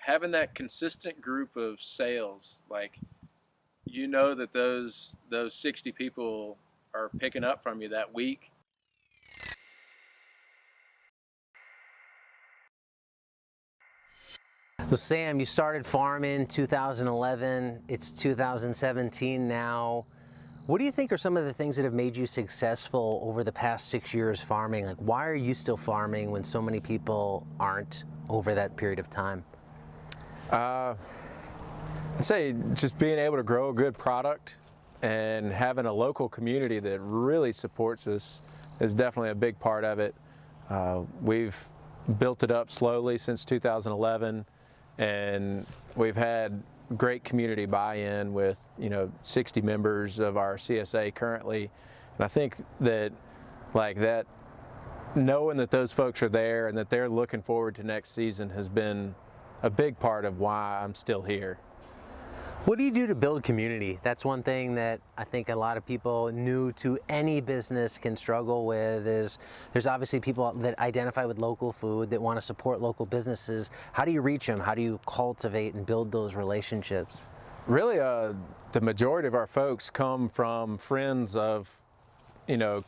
having that consistent group of sales, like you know that those 60 people are picking up from you that week. So Sam, you started farming 2011. It's 2017 now. What do you think are some of the things that have made you successful over the past 6 years farming? Like, why are you still farming when so many people aren't over that period of time? I'd say just being able to grow a good product and having a local community that really supports us is definitely a big part of it. We've built it up slowly since 2011, and we've had great community buy-in with 60 members of our CSA currently, and I think that knowing that those folks are there and that they're looking forward to next season has been a big part of why I'm still here. What do you do to build community? That's one thing that I think a lot of people new to any business can struggle with. Is there's obviously people that identify with local food that want to support local businesses. How do you reach them? How do you cultivate and build those relationships? Really, the majority of our folks come from friends of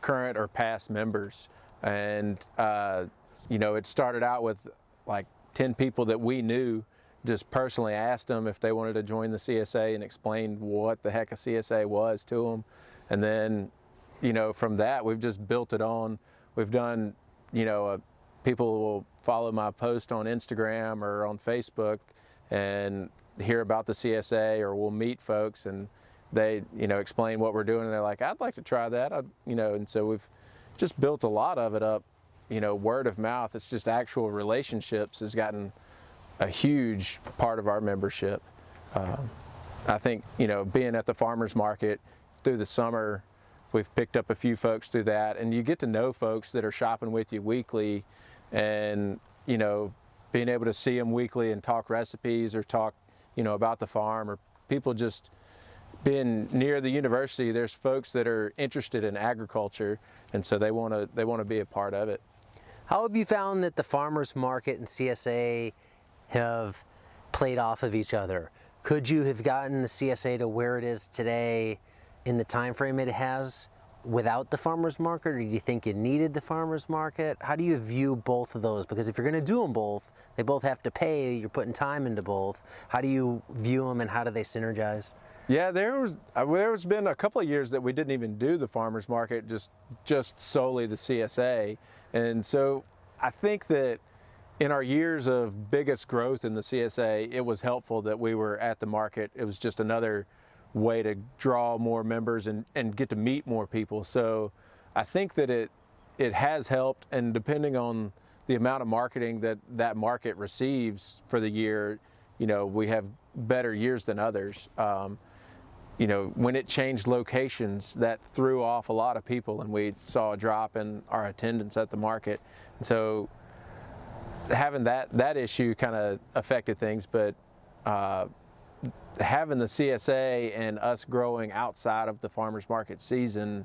current or past members, and it started out with like 10 people that we knew. Just personally asked them if they wanted to join the CSA and explained what the heck a CSA was to them. And then, from that, we've just built it on. We've done, people will follow my post on Instagram or on Facebook and hear about the CSA, or we'll meet folks and they, explain what we're doing. And they're like, I'd like to try that, and so we've just built a lot of it up, word of mouth. It's just actual relationships has gotten a huge part of our membership. I think, being at the farmers market through the summer, we've picked up a few folks through that, and you get to know folks that are shopping with you weekly, and, being able to see them weekly and talk recipes or talk, about the farm, or people just being near the university. There's folks that are interested in agriculture, and so they want to be a part of it. How have you found that the farmers market and CSA have played off of each other? Could you have gotten the CSA to where it is today in the time frame it has without the farmers market, or do you think you needed the farmers market? How do you view both of those? Because if you're going to do them both, they both have to pay. You're putting time into both. How do you view them, and how do they synergize? Yeah, there's been a couple of years that we didn't even do the farmers market, just solely the CSA, and so I think that in our years of biggest growth in the CSA, it was helpful that we were at the market. It was just another way to draw more members and get to meet more people. So I think that it has helped, and depending on the amount of marketing that market receives for the year, we have better years than others. When it changed locations, that threw off a lot of people, and we saw a drop in our attendance at the market. And so having that issue kind of affected things, but having the CSA and us growing outside of the farmers market season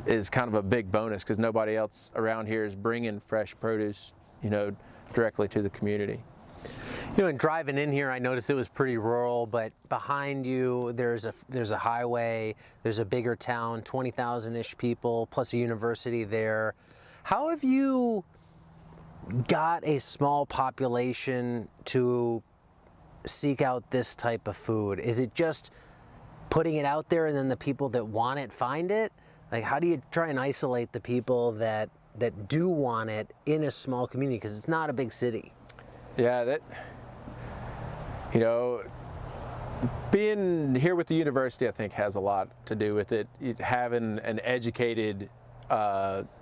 is kind of a big bonus, because nobody else around here is bringing fresh produce, directly to the community. In driving in here, I noticed it was pretty rural, but behind you there's a highway, there's a bigger town, 20,000-ish people, plus a university there. How have you got a small population to seek out this type of food? Is it just putting it out there and then the people that want it find it? Like, how do you try and isolate the people that do want it in a small community, because it's not a big city? Yeah, being here with the university, I think, has a lot to do with it. Having an educated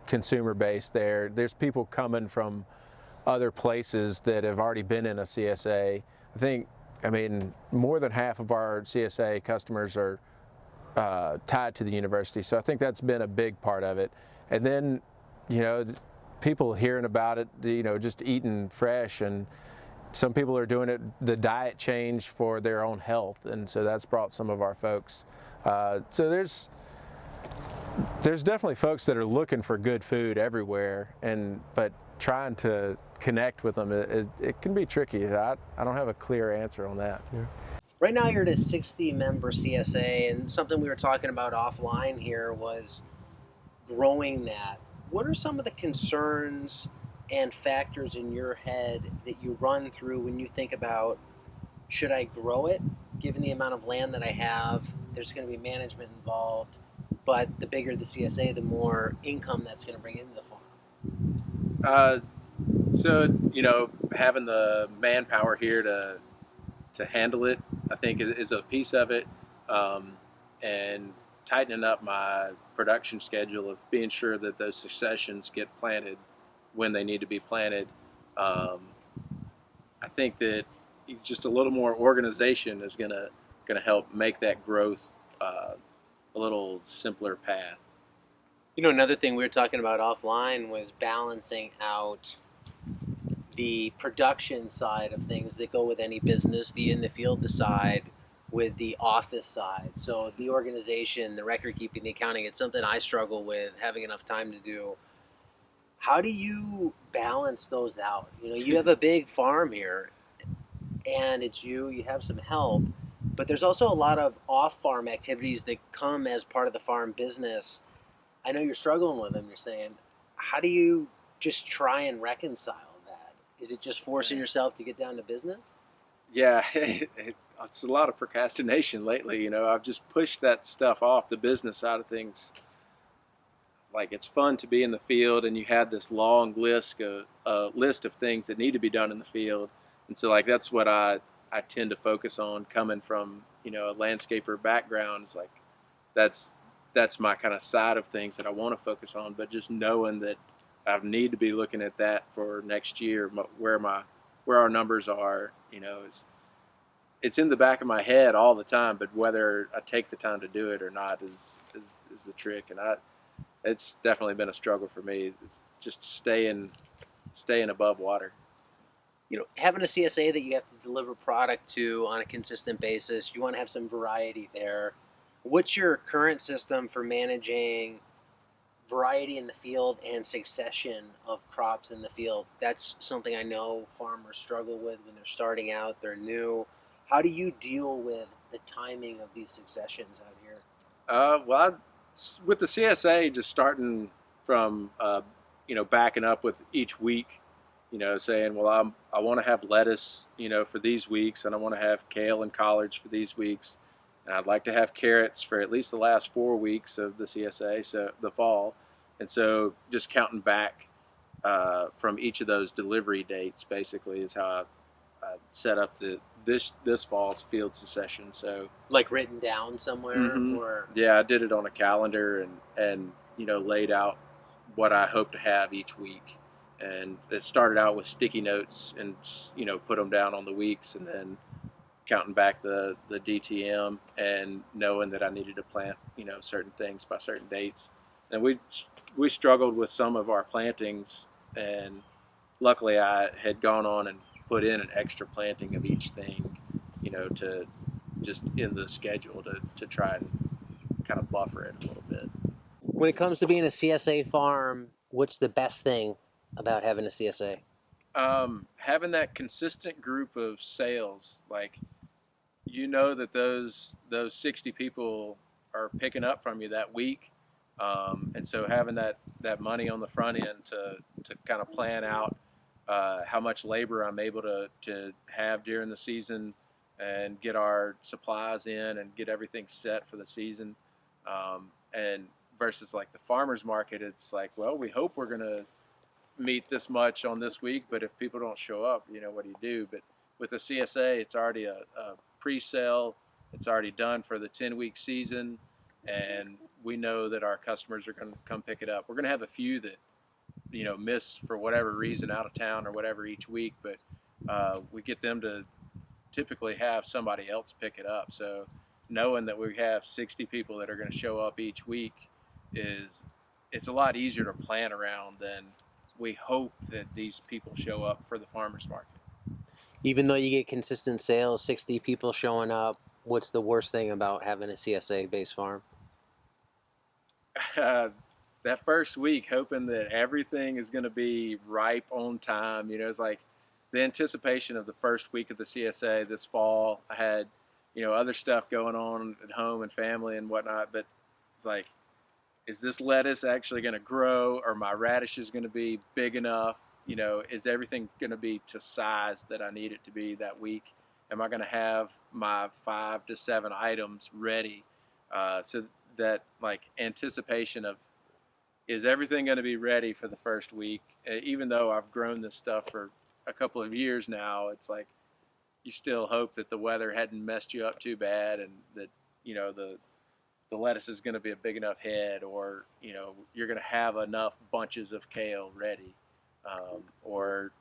consumer base there. There's people coming from other places that have already been in a CSA. I mean, more than half of our CSA customers are tied to the university, so I think that's been a big part of it. And then, people hearing about it, just eating fresh, and some people are doing it, the diet change for their own health, and so that's brought some of our folks. So there's definitely folks that are looking for good food everywhere, but trying to connect with them, it can be tricky. I don't have a clear answer on that. Yeah. Right now, you're at a 60-member CSA, and something we were talking about offline here was growing that. What are some of the concerns and factors in your head that you run through when you think about, should I grow it? Given the amount of land that I have, there's going to be management involved, but the bigger the CSA, the more income that's going to bring into the farm. So having the manpower here to handle it, I think is a piece of it, and tightening up my production schedule of being sure that those successions get planted when they need to be planted. I think that just a little more organization is gonna help make that growth a little simpler path. Another thing we were talking about offline was balancing out the production side of things that go with any business, the in the field side with the office side. So the organization, the record keeping, the accounting, it's something I struggle with having enough time to do. How do you balance those out? You have a big farm here, and it's you have some help, but there's also a lot of off-farm activities that come as part of the farm business. I know you're struggling with them. You're saying, how do you just try and reconcile that? Is it just forcing yourself to get down to business? Yeah, it's a lot of procrastination lately. I've just pushed that stuff off, the business side of things. Like, it's fun to be in the field, and you have this long list of things that need to be done in the field. And so, like, that's what I tend to focus on, coming from a landscaper background. It's like that's my kind of side of things that I want to focus on. But just knowing that I need to be looking at that for next year, where our numbers are, it's in the back of my head all the time. But whether I take the time to do it or not is the trick. And it's definitely been a struggle for me. It's just staying above water. Having a CSA that you have to deliver product to on a consistent basis, you want to have some variety there. What's your current system for managing variety in the field and succession of crops in the field? That's something I know farmers struggle with when they're starting out, they're new. How do you deal with the timing of these successions out here? With the CSA, just starting from backing up with each week, saying, well, I want to have lettuce, for these weeks, and I want to have kale and collards for these weeks, and I'd like to have carrots for at least the last 4 weeks of the CSA, so the fall. And so just counting back from each of those delivery dates basically is how I set up this fall's field succession. So, like, written down somewhere? Mm-hmm. Or yeah, I did it on a calendar and laid out what I hope to have each week. And it started out with sticky notes and put them down on the weeks, and then counting back the DTM and knowing that I needed to plant certain things by certain dates. And we struggled with some of our plantings, and luckily I had gone on and put in an extra planting of each thing, to just in the schedule to try and kind of buffer it a little bit. when it comes to being a CSA farm, what's the best thing about having a CSA? Having that consistent group of sales, like, that those 60 people are picking up from you that week, and so having that money on the front end to kind of plan out how much labor I'm able to have during the season and get our supplies in and get everything set for the season, and versus like the farmers market, it's like, well, we hope we're gonna meet this much on this week, but if people don't show up, what do you do? But with the CSA, it's already a pre-sale. It's already done for the 10-week season, and we know that our customers are going to come pick it up. We're going to have a few that miss for whatever reason, out of town or whatever, each week, but we get them to typically have somebody else pick it up. So knowing that we have 60 people that are going to show up each week it's a lot easier to plan around than we hope that these people show up for the farmers market. Even though you get consistent sales, 60 people showing up, what's the worst thing about having a CSA based farm? that first week, hoping that everything is going to be ripe on time. You know, it's like the anticipation of the first week of the CSA this fall. I had, you know, other stuff going on at home and family and whatnot, but it's like, is this lettuce actually going to grow? Are my radishes going to be big enough? You know, is everything going to be to size that I need it to be that week? Am I going to have my 5 to 7 items ready? So that like anticipation of, is everything going to be ready for the first week? Even though I've grown this stuff for a couple of years now, it's like you still hope that the weather hadn't messed you up too bad, and that, you know, the lettuce is going to be a big enough head, or, you know, you're going to have enough bunches of kale ready, or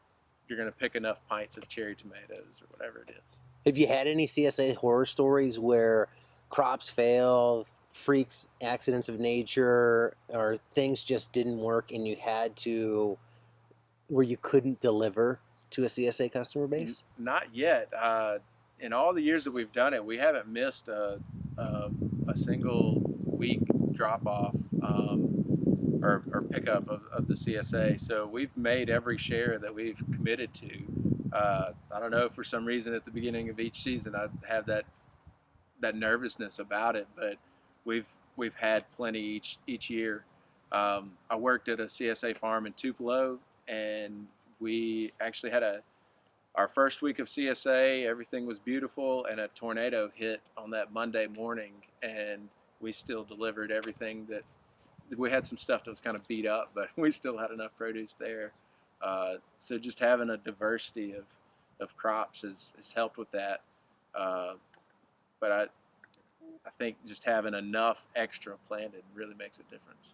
you're going to pick enough pints of cherry tomatoes or whatever it is. Have you had any CSA horror stories where crops failed, freaks, accidents of nature, or things just didn't work and you had to, where you couldn't deliver to a CSA customer base? Not yet. In all the years that we've done it, we haven't missed a single week drop off, or pickup of the CSA. So we've made every share that we've committed to. I don't know, for some reason at the beginning of each season I have that nervousness about it, but we've had plenty each year. I worked at a CSA farm in Tupelo, and we actually had our first week of CSA. Everything was beautiful, and a tornado hit on that Monday morning, and we still delivered everything. That we had some stuff that was kind of beat up, but we still had enough produce there. So just having a diversity of crops has helped with that. But I think just having enough extra planted really makes a difference.